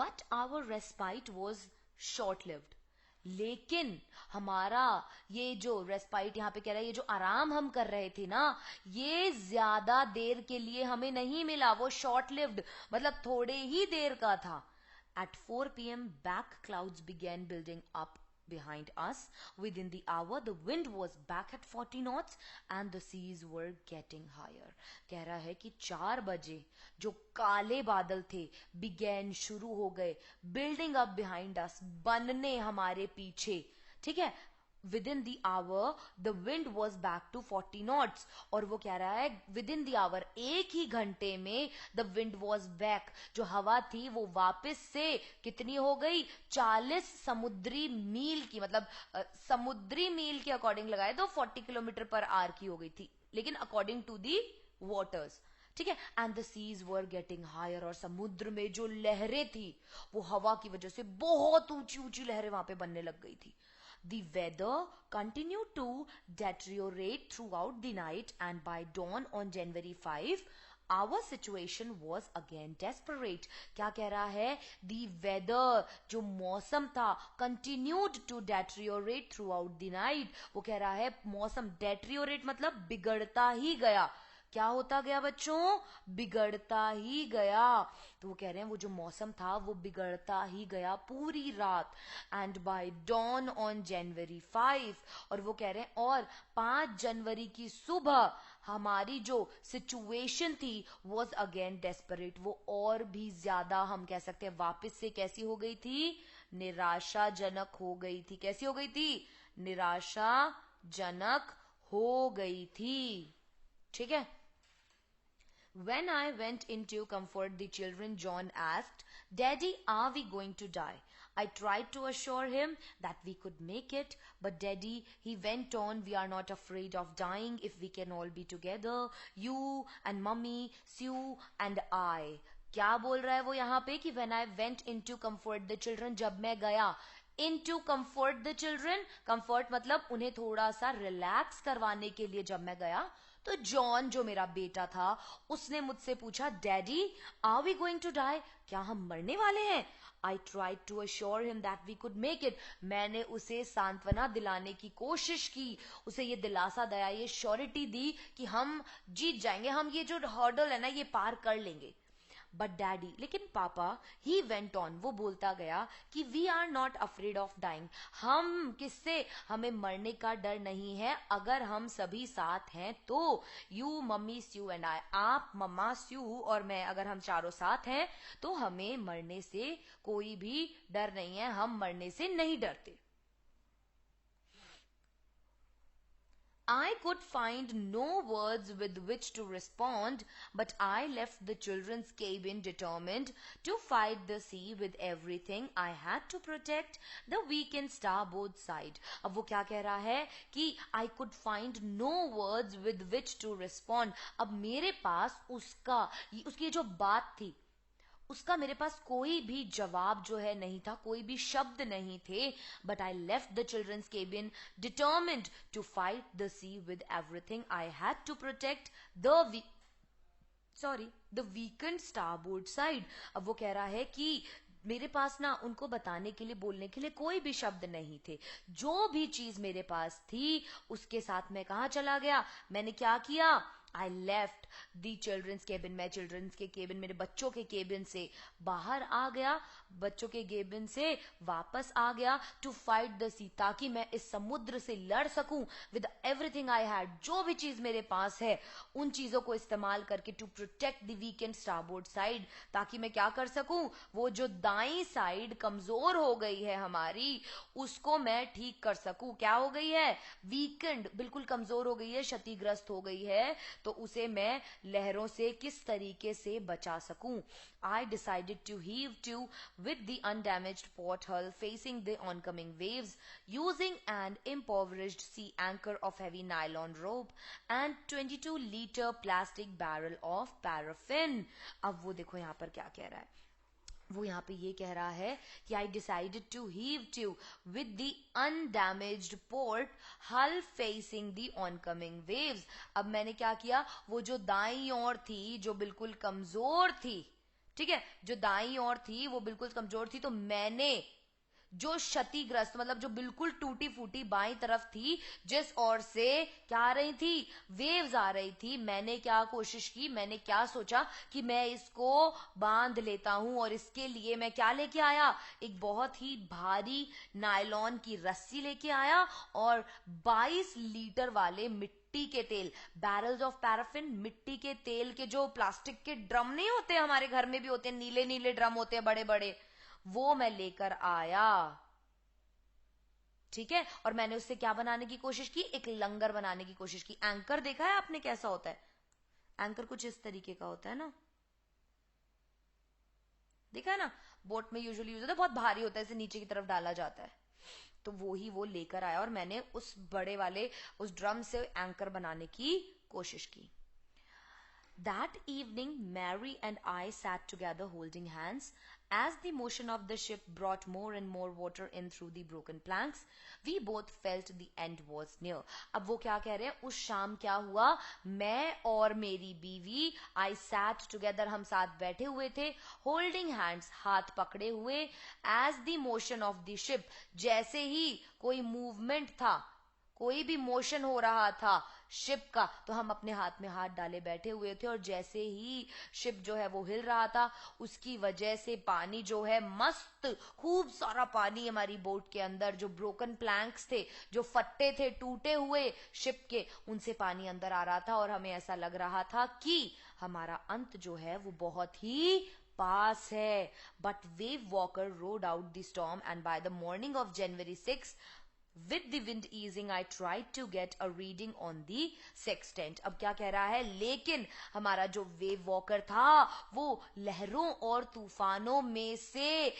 But our respite was short lived. लेकिन हमारा ये जो रेस्पाइट यहां पे कह रहा है, ये जो आराम हम कर रहे थे ना, ये ज्यादा देर के लिए हमें नहीं मिला, वो शॉर्ट लिव्ड, मतलब थोड़े ही देर का था। At 4 p.m., back clouds began building up behind us. Within the hour, the wind was back at 40 knots and the seas were getting higher. कह रहा है कि 4 बजे जो काले बादल थे began शुरू हो गए, building up behind us, बनने हमारे पीछे, ठीक है। Within the hour, the wind was back to 40 knots. और वो कह रहा है within the hour, एक ही घंटे में the wind was back, जो हवा थी वो वापस से कितनी हो गई, 40 समुद्री मील की, मतलब समुद्री मील के अकॉर्डिंग लगाए तो 40 किलोमीटर पर आवर की हो गई थी, लेकिन अकॉर्डिंग टू दी वाटर्स, ठीक है। And the seas were getting higher, और समुद्र में जो लहरें थी वो हवा की वजह से बहुत ऊंची ऊंची लहरें वहां पे बनने लग गई थी। The weather continued to deteriorate throughout the night, and by dawn on January 5, our situation was again desperate. क्या कह रहा है? The weather, जो मौसम था, continued to deteriorate throughout the night. वो कह रहा है मौसम deteriorate मतलब बिगड़ता ही गया। क्या होता गया बच्चों? बिगड़ता ही गया। तो वो कह रहे हैं वो जो मौसम था वो बिगड़ता ही गया पूरी रात। And by dawn on January 5, और वो कह रहे हैं और 5 जनवरी की सुबह हमारी जो सिचुएशन थी वॉज अगेन डेस्परेट, वो और भी ज्यादा हम कह सकते हैं वापस से कैसी हो गई थी, निराशाजनक हो गई थी। कैसी हो गई थी? निराशाजनक हो गई थी, ठीक है। When I went in to comfort the children, John asked, Daddy, are we going to die? I tried to assure him that we could make it, but Daddy, he went on, we are not afraid of dying if we can all be together, you and Mummy, Sue and I. क्या बोल रहा है वो यहाँ पे कि when I went in to comfort the children, जब मैं गया into comfort the children, comfort मतलब उन्हें थोड़ा सा रिलैक्स करवाने के लिए जब मैं गया, तो जॉन जो मेरा बेटा था उसने मुझसे पूछा, daddy are we going to die? क्या हम मरने वाले हैं? I tried to assure him that we could make it. मैंने उसे सांत्वना दिलाने की कोशिश की, उसे ये दिलासा दिया, ये श्योरिटी दी कि हम जीत जाएंगे, हम ये जो हर्डल है ना ये पार कर लेंगे। बट डैडी, लेकिन पापा, ही वेंट ऑन, वो बोलता गया कि we are not afraid of dying, हम किससे, हमें मरने का डर नहीं है अगर हम सभी साथ हैं तो। You, mummy, Sue and I, आप, मम्मा, स्यू और मैं, अगर हम चारों साथ हैं तो हमें मरने से कोई भी डर नहीं है, हम मरने से नहीं डरते। I could find no words with which to respond, but I left the children's cabin determined to fight the sea with everything I had to protect the weakened starboard side. अब वो क्या कह रहा है कि I could find no words with which to respond. अब मेरे पास उसकी जो बात थी उसका मेरे पास कोई भी जवाब जो है नहीं था, कोई भी शब्द नहीं थे। But I left the children's cabin determined to fight the sea with everything I had to protect the weakened starboard side. अब वो कह रहा है कि मेरे पास ना उनको बताने के लिए, बोलने के लिए कोई भी शब्द नहीं थे, जो भी चीज मेरे पास थी उसके साथ मैं कहा चला गया, मैंने क्या किया, I left the children's cabin, मैं चिल्ड्रंस के केबिन, मेरे बच्चों के केबिन से बाहर आ गया, बच्चों के केबिन से वापस आ गया, टू फाइट द सी, ताकि मैं इस समुद्र से लड़ सकूं विद एवरीथिंग आई हैड, जो भी चीज मेरे पास है उन चीजों को इस्तेमाल करके, to protect the weakened starboard side, ताकि मैं क्या कर सकूं, वो जो दाई साइड कमजोर हो गई है हमारी उसको मैं ठीक कर सकूं। क्या हो गई है? वीकेंड, बिल्कुल कमजोर हो गई है, क्षतिग्रस्त हो गई है, तो उसे मैं लहरों से किस तरीके से बचा सकूं। I decided to heave to with the undamaged port hull facing the oncoming waves using an impoverished sea anchor of heavy nylon rope and 22-liter plastic barrel of paraffin। अब वो देखो यहां पर क्या कह रहा है, वो यहाँ पे ये कह रहा है कि I decided to heave to with the undamaged port hull facing the oncoming waves. अब मैंने क्या किया, वो जो दाईं ओर थी जो बिल्कुल कमजोर थी, ठीक है, जो दाईं ओर थी वो बिल्कुल कमजोर थी, तो मैंने जो क्षतिग्रस्त मतलब जो बिल्कुल टूटी फूटी बाईं तरफ थी, जिस ओर से क्या आ रही थी, वेव्स आ रही थी, मैंने क्या कोशिश की, मैंने क्या सोचा कि मैं इसको बांध लेता हूं, और इसके लिए मैं क्या लेके आया, एक बहुत ही भारी नायलॉन की रस्सी लेके आया और 22 लीटर वाले मिट्टी के तेल, बैरल्स ऑफ पैराफिन, मिट्टी के तेल के जो प्लास्टिक के ड्रम नहीं होते, हमारे घर में भी होते हैं, नीले नीले ड्रम होते हैं बड़े बड़े, वो मैं लेकर आया। ठीक है, और मैंने उससे क्या बनाने की कोशिश की, एक लंगर बनाने की कोशिश की। एंकर देखा है आपने कैसा होता है, एंकर कुछ इस तरीके का होता है ना, देखा है ना, बोट में यूजुअली यूज होता है, बहुत भारी होता है, इसे नीचे की तरफ डाला जाता है, तो वो लेकर आया और मैंने उस बड़े वाले उस ड्रम से एंकर बनाने की कोशिश की। That evening, Mary and I sat together holding hands. As the motion of the ship brought more and more water in through the broken planks, we both felt the end was near. अब वो क्या कह रहे हैं, उस शाम क्या हुआ, मैं और मेरी बीवी, I sat together, हम साथ बैठे हुए थे, holding hands, हाथ पकड़े हुए, as the motion of the ship, जैसे ही कोई मूवमेंट था, कोई भी मोशन हो रहा था शिप का, तो हम अपने हाथ में हाथ डाले बैठे हुए थे, और जैसे ही शिप जो है वो हिल रहा था, उसकी वजह से पानी जो है, मस्त खूब सारा पानी हमारी बोट के अंदर, जो ब्रोकन प्लैंक्स थे, जो फट्टे थे टूटे हुए शिप के, उनसे पानी अंदर आ रहा था, और हमें ऐसा लग रहा था कि हमारा अंत जो है वो बहुत ही पास है। But wave walker road out the storm, and by the morning of January 6, With the wind easing, I tried to get a reading on the sextant. अब क्या कह रहा है, लेकिन हमारा जो वेव वॉकर था वो लहरों और तूफानों में से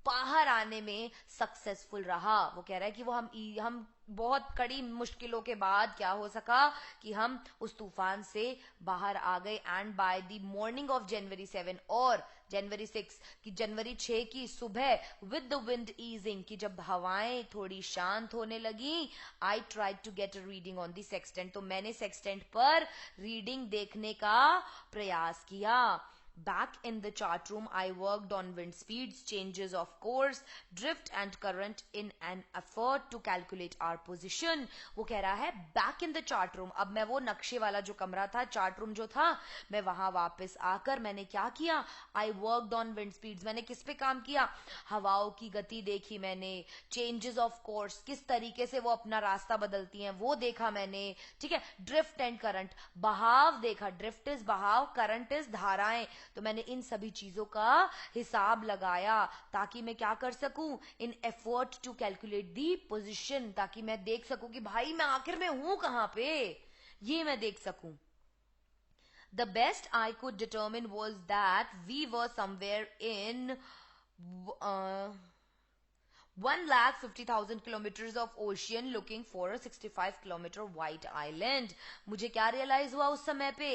बाहर आने में सक्सेसफुल रहा। वो कह रहा है कि वो हम बहुत कड़ी मुश्किलों के बाद क्या हो सका कि हम उस तूफान से बाहर आ गए। And by the morning of January 7 और January 6 की जनवरी 6 की सुबह, विद द विंड ईजिंग, की जब हवाएं थोड़ी शांत होने लगी, I tried to get a reading on the sextant, तो मैंने सेक्सटेंट पर रीडिंग देखने का प्रयास किया। Back in the chart room, I worked on wind speeds, changes of course, drift and current in an effort to calculate our position. वो कह रहा है back in the chart room, अब मैं वो नक्शे वाला जो कमरा था, चार्ट रूम जो था, मैं वहां वापस आकर मैंने क्या किया, I worked on wind speeds, मैंने किस पे काम किया, हवाओं की गति देखी मैंने, changes of course, किस तरीके से वो अपना रास्ता बदलती हैं वो देखा मैंने, ठीक है, ड्रिफ्ट एंड करंट, बहाव देखा, ड्रिफ्ट इज बहाव, करंट इज धाराएं, तो मैंने इन सभी चीजों का हिसाब लगाया ताकि मैं क्या कर सकूं, in effort to calculate the position, ताकि मैं देख सकूं कि भाई मैं आखिर में हूं कहां पे, ये मैं देख सकूं। The best I could determine was that we were somewhere in 1,50,000 kilometers of ocean looking for a 65-kilometer white island. मुझे क्या रियलाइज हुआ उस समय पे,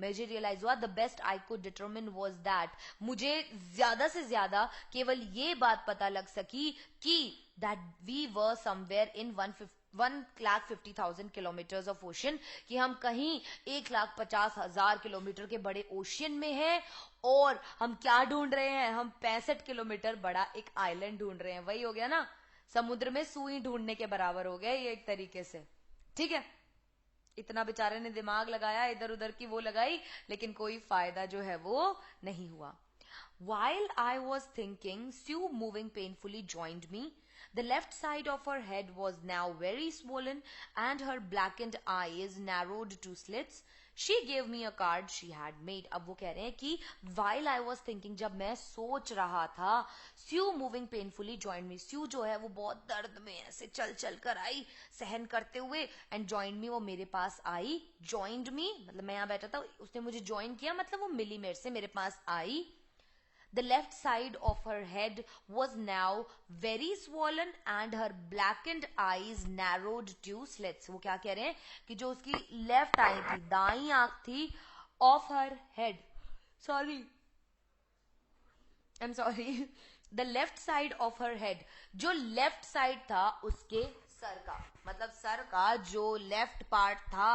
मुझे रियलाइज हुआ the best I could determine was that, मुझे ज्यादा से ज्यादा केवल ये बात पता लग सकी कि that we were somewhere in 1,50,000 kilometers of ocean, कि हम कहीं 1,50,000 किलोमीटर के बड़े ओशियन में हैं, और हम क्या ढूंढ रहे हैं, हम 65 किलोमीटर बड़ा एक आइलैंड ढूंढ रहे हैं। वही हो गया ना, समुद्र में सुई ढूंढने के बराबर हो गया ये एक तरीके से। ठीक है, इतना बेचारे ने दिमाग लगाया, इधर उधर की वो लगाई, लेकिन कोई फायदा जो है वो नहीं हुआ। While I was thinking, Sue, moving painfully, joined me. The left side of her head was now very swollen and her blackened eyes narrowed to slits. She gave me a card she had made. अब वो कह रहे हैं कि while I was thinking, जब मैं सोच रहा था, Sue, moving painfully, joined me. Sue जो है वो बहुत दर्द में ऐसे चल चल कर आई, सहन करते हुए, and joined me, वो मेरे पास आई, joined me मतलब मैं यहाँ बैठा था, उसने मुझे join किया, मतलब वो मिली मेरे से, मेरे पास आई। The left side of her head was now very swollen and her blackened eyes narrowed to slits. वो क्या कह रहे हैं कि जो उसकी लेफ्ट आई थी, दाई आंख थी, of her head, sorry, I'm sorry, the left side of her head, जो लेफ्ट साइड था उसके सर का, मतलब सर का जो लेफ्ट पार्ट था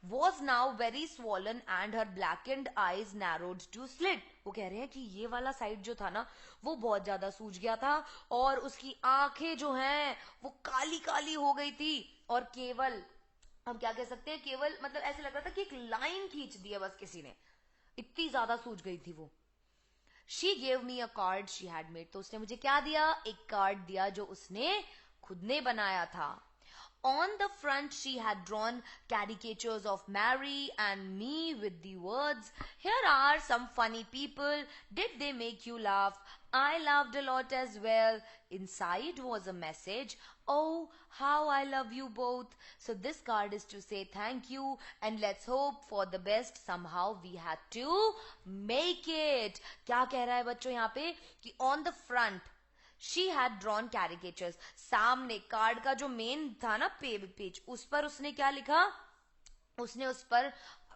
was now very swollen and her blackened eyes narrowed to slit. वो कह रहे हैं कि ये वाला साइड जो था ना वो बहुत ज्यादा सूज गया था और उसकी आंखें जो हैं वो काली काली हो गई थी और केवल हम क्या कह सकते हैं, केवल मतलब ऐसे लग रहा था कि एक लाइन खींच दी है बस किसी ने, इतनी ज्यादा सूज गई थी वो. She gave me a card she had made. तो उसने मुझे क्या दिया, एक कार्ड दिया जो उसने खुद ने बनाया था. On the front, she had drawn caricatures of Mary and me with the words, "Here are some funny people. Did they make you laugh? I laughed a lot as well." Inside was a message, "Oh, how I love you both." So this card is to say thank you and let's hope for the best. Somehow we had to make it. क्या कह रहा है बच्चों यहाँ पे कि on the front She had drawn caricatures. सामने card का जो मेन था ना पेज, उस पर उसने क्या लिखा, उसने उस पर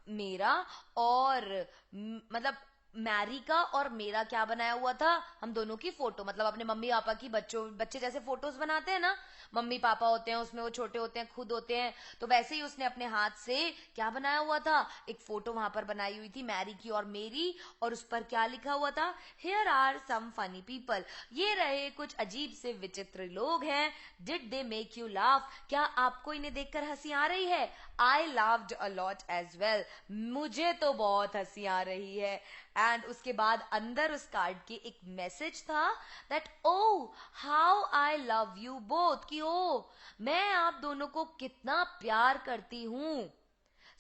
मेरा और मतलब मैरी का और मेरा क्या बनाया हुआ था, हम दोनों की फोटो, मतलब अपने मम्मी पापा की बच्चे जैसे फोटोज बनाते हैं ना, मम्मी पापा होते हैं उसमें, वो छोटे होते हैं, खुद होते हैं, तो वैसे ही उसने अपने हाथ से क्या बनाया हुआ था, एक फोटो वहां पर बनाई हुई थी मैरी की और मेरी, और उस पर क्या लिखा हुआ था, "Here are some funny people." ये रहे कुछ अजीब से विचित्र लोग हैं. Did they make you laugh? क्या आपको इन्हें देखकर हंसी आ रही है? I laughed a lot as well. मुझे तो बहुत हंसी आ रही है. एंड उसके बाद अंदर उस कार्ड के एक मैसेज था that "Oh, how I love you both." कि ओ मैं आप दोनों को कितना प्यार करती हूं.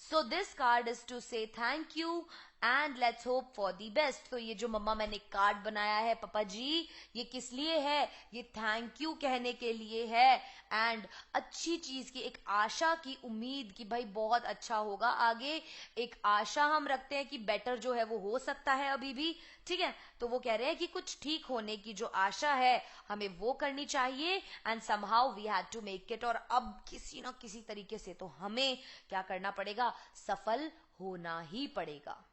So this card is to say thank you and let's hope for the best. तो ये जो मम्मा मैंने कार्ड बनाया है पापा जी, ये किस लिए है, ये थैंक यू कहने के लिए है एंड अच्छी चीज की, एक आशा की उम्मीद कि भाई बहुत अच्छा होगा आगे, एक आशा हम रखते हैं कि बेटर जो है वो हो सकता है अभी भी. ठीक है, तो वो कह रहे हैं कि कुछ ठीक होने की जो आशा है हमें वो करनी चाहिए and somehow we had to make it. और अब किसी ना किसी तरीके से तो हमें क्या करना पड़ेगा, सफल होना ही पड़ेगा.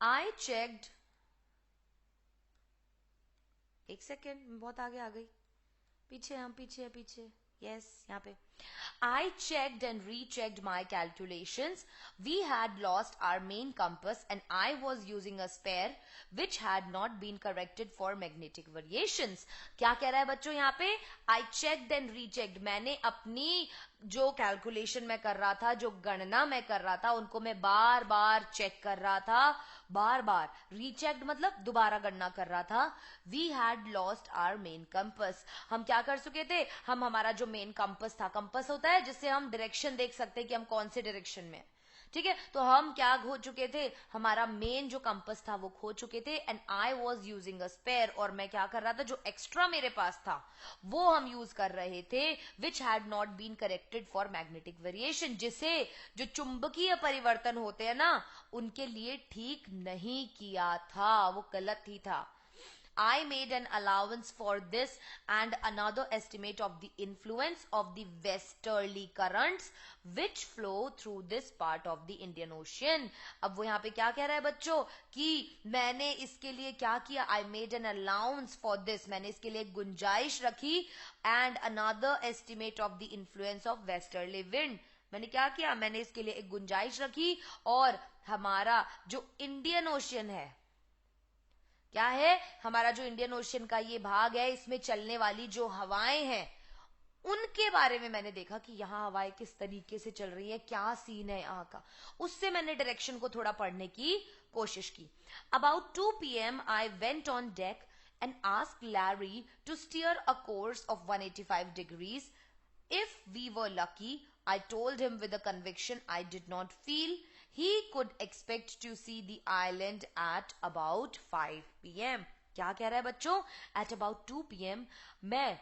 I checked, एक सेकेंड मैं बहुत आगे आ गई, पीछे हम पीछे yes, यहाँ पे I checked and rechecked my calculations. We had lost our main compass and I was using a spare which had not been corrected for magnetic variations. क्या कह रहा है बच्चों यहाँ पे, I checked and rechecked. मैंने अपनी जो कैलकुलेशन मैं कर रहा था, जो गणना मैं कर रहा था, उनको मैं बार बार चेक कर रहा था, बार बार. रीचेक्ड मतलब दोबारा गणना कर रहा था. We had lost our main compass. हम क्या कर चुके थे, हम हमारा जो मेन कंपस था, कंपस होता है जिससे हम डायरेक्शन देख सकते हैं कि हम कौन से डायरेक्शन में, ठीक है, तो हम क्या खो चुके थे, हमारा मेन जो कंपस था वो खो चुके थे. And I was using a spare, और मैं क्या कर रहा था, जो एक्स्ट्रा मेरे पास था वो हम यूज कर रहे थे, which had not been corrected for magnetic variation, जिसे जो चुंबकीय परिवर्तन होते हैं ना उनके लिए ठीक नहीं किया था, वो गलत ही था. I made an allowance for this and another estimate of the influence of the westerly currents which flow through this part of the Indian Ocean. अब वो यहाँ पे क्या कह रहा है बच्चों कि मैंने इसके लिए क्या किया, I made an allowance for this, मैंने इसके लिए गुंजाइश रखी, and another estimate of the influence of westerly wind. मैंने क्या किया, मैंने इसके लिए एक गुंजाइश रखी और हमारा जो इंडियन ओशियन है, क्या है, हमारा जो इंडियन ओशियन का ये भाग है, इसमें चलने वाली जो हवाएं हैं उनके बारे में मैंने देखा कि यहाँ हवाएं किस तरीके से चल रही है, क्या सीन है यहाँ का, उससे मैंने डायरेक्शन को थोड़ा पढ़ने की कोशिश की. About 2 p.m. I went on deck and asked Larry to steer a course of 185 degrees. If we were lucky, I told him with a conviction I did not feel, he could expect to see the island at about 5 p.m. क्या कह रहा है बच्चों, at about 2 p.m. मैं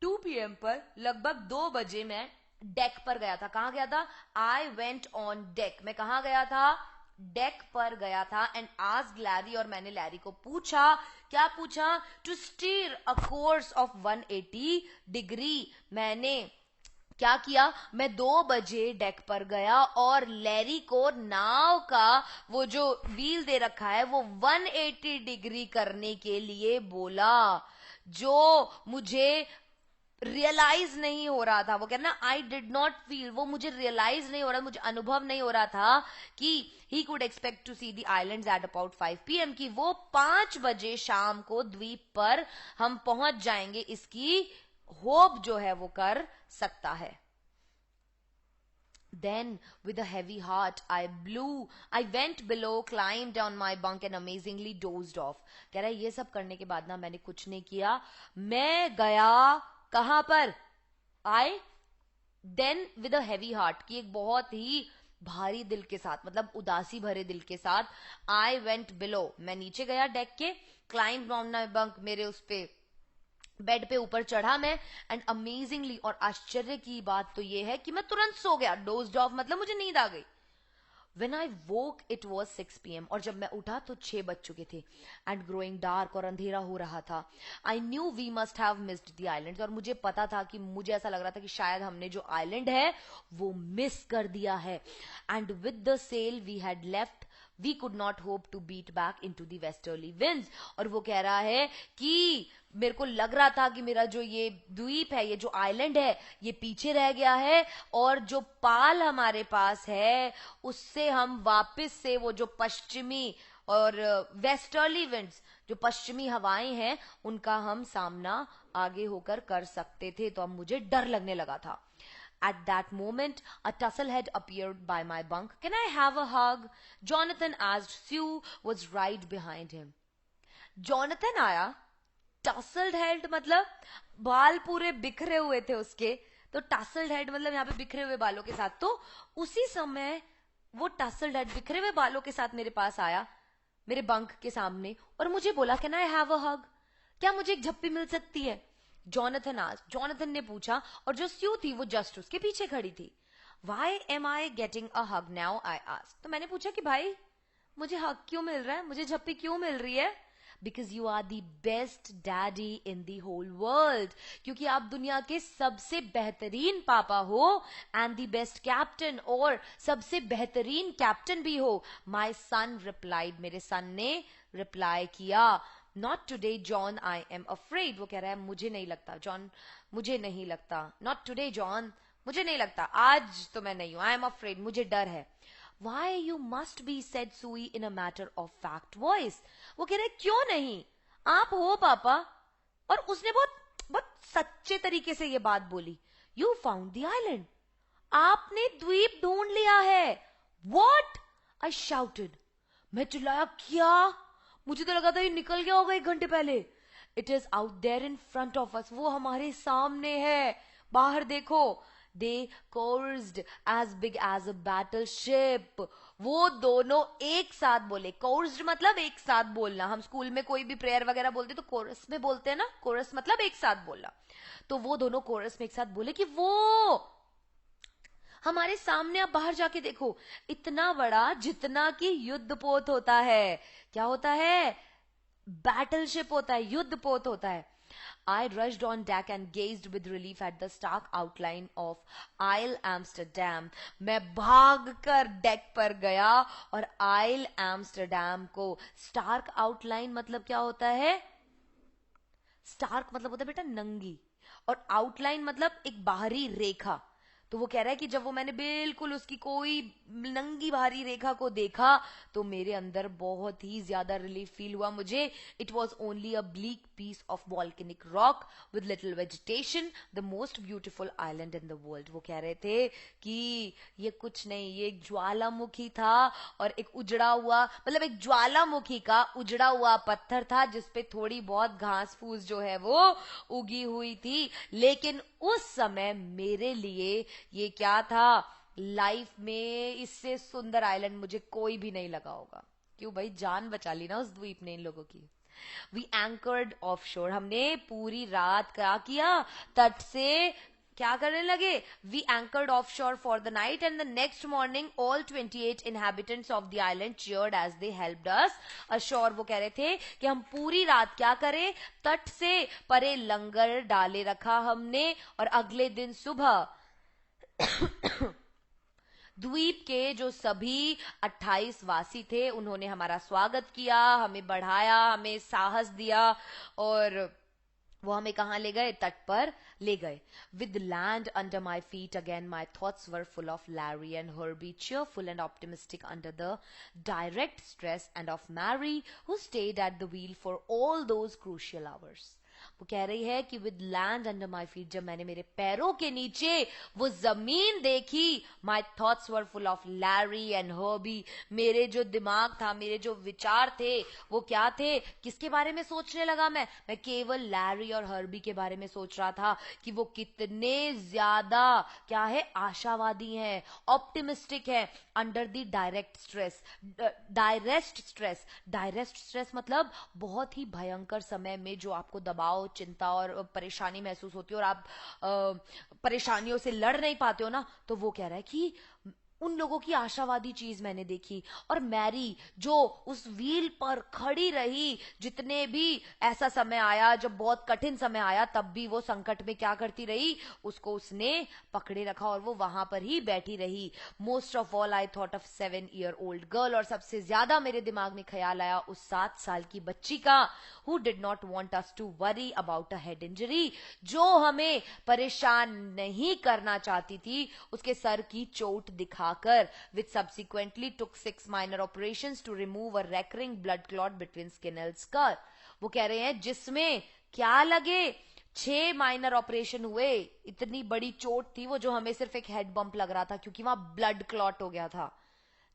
2 p.m. पर लगभग 2 बजे मैं डेक पर गया था. कहां गया था, I went on deck. मैं कहां गया था, डेक पर गया था. एंड आस्क्ड लैरी, और मैंने लैरी को पूछा, क्या पूछा, to steer a course of 180 degree. मैंने क्या किया, मैं 2 बजे डेक पर गया और लैरी को नाव का वो जो व्हील दे रखा है वो 180 डिग्री करने के लिए बोला, जो मुझे रियलाइज नहीं हो रहा था, वो कह रहा ना आई डिड नॉट फील, वो मुझे रियलाइज नहीं हो रहा, मुझे अनुभव नहीं हो रहा था कि he could expect to see the islands at about 5 PM, कि वो 5 बजे शाम को द्वीप पर हम पहुंच जाएंगे, इसकी होप जो है वो कर सकता है. Then, with a heavy heart, I went below, climbed on my bunk and amazingly dozed off. कह रहा है ये सब करने के बाद ना मैंने कुछ नहीं किया, मैं गया कहां पर, then with a heavy heart, कि एक बहुत ही भारी दिल के साथ, मतलब उदासी भरे दिल के साथ, I went below, मैं नीचे गया डेक के, climbed on my bunk, मेरे उस पे बेड पे ऊपर चढ़ा मैं, एंड अमेजिंगली, और आश्चर्य की बात तो ये है कि मैं तुरंत सो गया, डोज्ड ऑफ मतलब मुझे नींद आ गई. When I woke it was 6 PM, और जब मैं उठा तो 6 बज चुके थे, एंड ग्रोइंग डार्क, और अंधेरा हो रहा था. I knew we must have missed the island, और मुझे पता था कि, मुझे ऐसा लग रहा था कि शायद हमने जो आइलैंड है वो मिस कर दिया है. And with the sail we had left we could not hope to beat back into the westerly winds. और वो कह रहा है कि मेरे को लग रहा था कि मेरा जो ये द्वीप है, ये जो आइलैंड है, ये पीछे रह गया है, और जो पाल हमारे पास है उससे हम वापस से वो जो पश्चिमी और वेस्टर्ली विंड्स, जो पश्चिमी हवाएं हैं, उनका हम सामना आगे होकर कर सकते थे. तो अब मुझे डर लगने लगा था. At that moment, a tussle head appeared by my bunk. Can I have a hug? Jonathan asked. Sue was right behind him. Jonathan आया. Tousled head मतलब बाल पूरे बिखरे हुए थे उसके, तो टसल्ड हेड मतलब यहाँ पे बिखरे हुए बालों के साथ. तो उसी समय वो टसल्ड हेड बिखरे हुए बालों के साथ मेरे पास आया, मेरे बंक के सामने, और मुझे बोला कैन आई हैव अ हग, क्या मुझे एक झप्पी मिल सकती है. जॉनथन ने पूछा, और जो स्यू थी वो जस्ट उसके पीछे खड़ी थी. Why am I getting a hug now, I asked. तो मैंने पूछा कि भाई मुझे हग क्यों मिल रहा है, मुझे झप्पी क्यों मिल रही है. Because you are the best daddy in the whole world, क्योंकि आप दुनिया के सबसे बेहतरीन पापा हो, एंड दी बेस्ट कैप्टन, और सबसे बेहतरीन कैप्टन भी हो. माई सन रिप्लाइड, मेरे सन ने रिप्लाई किया. Not today John, I am afraid. वो कह रहा है मुझे नहीं लगता जॉन, मुझे नहीं लगता. नॉट टूडे जॉन, मुझे नहीं लगता, आज तो मैं नहीं हूं. आई एम अफ्रेड, मुझे डर है. Why you must be, said Sui in a matter of fact voice. वो कह रहे क्यों नहीं, आप हो पापा. और उसने बहुत बहुत सच्चे तरीके से ये बात बोली. You found the island. आपने द्वीप ढूंढ लिया है. What? I shouted. मैं चिल्लाया क्या, मुझे तो लगा था ये निकल गया होगा 1 घंटे पहले. It is out there in front of us. वो हमारे सामने है, बाहर देखो. They chorused as big as a battleship. वो दोनों एक साथ बोले. chorused मतलब एक साथ बोलना. हम स्कूल में कोई भी प्रेयर वगैरह बोलते तो कोरस में बोलते हैं ना, कोरस मतलब एक साथ बोलना. तो वो दोनों कोरस में एक साथ बोले कि वो हमारे सामने, आप बाहर जाके देखो, इतना बड़ा जितना कि युद्ध पोत होता है. क्या होता है, बैटलशिप होता है, युद्ध पोत होता है. I rushed on deck and gazed with relief at the stark outline of Isle Amsterdam. मैं भागकर डेक पर गया और आइल एम्स्टरडैम को, स्टार्क आउटलाइन मतलब क्या होता है, स्टार्क मतलब होता है बेटा नंगी, और आउटलाइन मतलब एक बाहरी रेखा. तो वो कह रहा है कि जब वो मैंने बिल्कुल उसकी कोई नंगी बाहरी रेखा को देखा तो मेरे अंदर बहुत ही ज्यादा रिलीफ फील हुआ मुझे. It was only a bleak piece of volcanic rock with little vegetation, the most beautiful island in the world. वो कह रहे थे कि ये कुछ नहीं, ये एक ज्वालामुखी था, और एक उजड़ा हुआ, मतलब एक ज्वालामुखी का उजड़ा हुआ पत्थर था जिसपे थोड़ी बहुत घास फूस जो है वो उगी हुई थी. लेकिन उस समय मेरे लिए ये क्या था, लाइफ में इससे सुंदर आइलैंड मुझे कोई भी नहीं लगा होगा. क्यों भाई, जान बचा ली ना उस द्वीप ने इन लोगों की. वी एंकर्ड ऑफ शोर, हमने पूरी रात क्या किया, तट से क्या करने लगे, वी एंकर्ड ऑफ शोर for the night, and the next morning all 28 inhabitants of the island cheered as they helped us ashore. वो कह रहे थे कि हम पूरी रात क्या करें, तट से परे लंगर डाले रखा हमने, और अगले दिन सुबह द्वीप के जो सभी 28 वासी थे उन्होंने हमारा स्वागत किया, हमें बढ़ाया, हमें साहस दिया, और वो हमें कहाँ ले गए? तट पर ले गए. With land under my feet again, my thoughts were full of Larry and Herbie, cheerful and optimistic under the direct stress, and of Mary, who stayed at the wheel for all those crucial hours. वो कह रही है कि with land under my feet, जब मैंने मेरे पैरों के नीचे वो जमीन देखी, my thoughts were full of Larry and Herbie, मेरे जो दिमाग था, मेरे जो विचार थे, वो क्या थे? किसके बारे में सोचने लगा मैं केवल लैरी और हर्बी के बारे में सोच रहा था कि वो कितने ज्यादा क्या है, आशावादी हैं, ऑप्टिमिस्टिक है, under the direct stress. Direct stress मतलब बहुत ही भयंकर समय में जो आपको दबाव, चिंता और परेशानी महसूस होती है और आप परेशानियों से लड़ नहीं पाते हो ना, तो वो कह रहा है कि उन लोगों की आशावादी चीज मैंने देखी. और मैरी जो उस व्हील पर खड़ी रही, जितने भी ऐसा समय आया, जब बहुत कठिन समय आया, तब भी वो संकट में क्या करती रही? उसको उसने पकड़े रखा और वो वहां पर ही बैठी रही. Most of all I thought of 7-year-old girl, और सबसे ज्यादा मेरे दिमाग में ख्याल आया उस 7 साल की बच्ची का, who did not want us to worry about a head injury, जो हमें परेशान नहीं करना चाहती थी उसके सर की चोट दिखाकर, which subsequently took 6 minor operations to remove a recurring blood clot between skin and skull. वो कह रहे हैं जिसमें क्या लगे, 6 माइनर ऑपरेशन हुए, इतनी बड़ी चोट थी वो, जो हमें सिर्फ एक हेड बम्प लग रहा था क्योंकि वहां ब्लड क्लॉट हो गया था.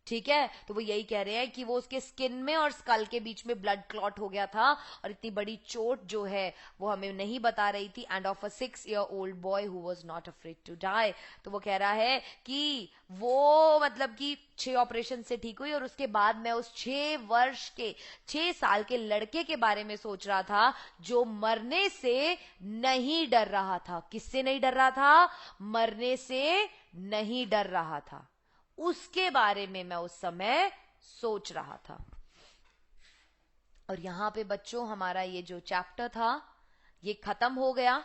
ठीक है, तो वो यही कह रहे हैं कि वो उसके स्किन में और स्कल के बीच में ब्लड क्लॉट हो गया था, और इतनी बड़ी चोट जो है वो हमें नहीं बता रही थी. And of a 6-year-old boy who was not afraid to die. तो वो कह रहा है कि वो मतलब कि 6 ऑपरेशन से ठीक हुई, और उसके बाद मैं उस 6 साल के लड़के के बारे में सोच रहा था जो मरने से नहीं डर रहा था. किससे नहीं डर रहा था? मरने से नहीं डर रहा था. उसके बारे में मैं उस समय सोच रहा था. और यहां पे बच्चों हमारा ये जो चैप्टर था ये खत्म हो गया.